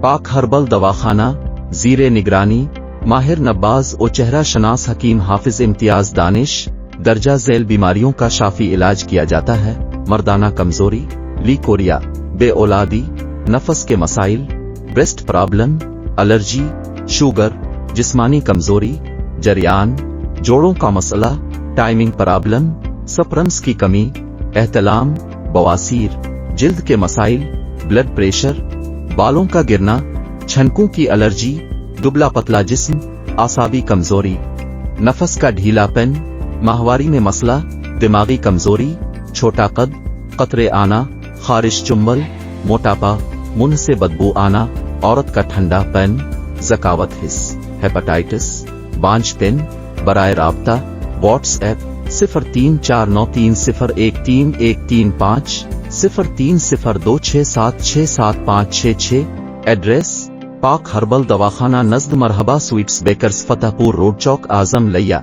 پاک ہربل دواخانہ زیر نگرانی ماہر نباز و چہرہ شناس حکیم حافظ امتیاز دانش درجہ ذیل بیماریوں کا شافی علاج کیا جاتا ہے۔ مردانہ کمزوری، لیکوریا، بے اولادی، نفس کے مسائل، بریسٹ پرابلم، الرجی، شوگر، جسمانی کمزوری، جریان، جوڑوں کا مسئلہ، ٹائمنگ پرابلم، سپرمز کی کمی، احتلام، بواسیر، جلد کے مسائل، بلڈ پریشر، بالوں کا گرنا، چھنکوں کی الرجی، دبلا پتلا جسم، اعصابی کمزوری، نفس کا ڈھیلا پن، ماہواری میں مسئلہ، دماغی کمزوری، چھوٹا قد، قطرے آنا، خارش چنبل، موٹاپا، منہ سے بدبو آنا، عورت کا ٹھنڈا پن، ذکاوت حس، ہیپاٹائٹس، بانجھ پن، برائے رابطہ واٹس ایپ 034930131335 030267675566 ایڈریس پاک ہربل دواخانہ نزد مرحبا سویٹس بیکرز فتح پور روڈ چوک اعظم لیا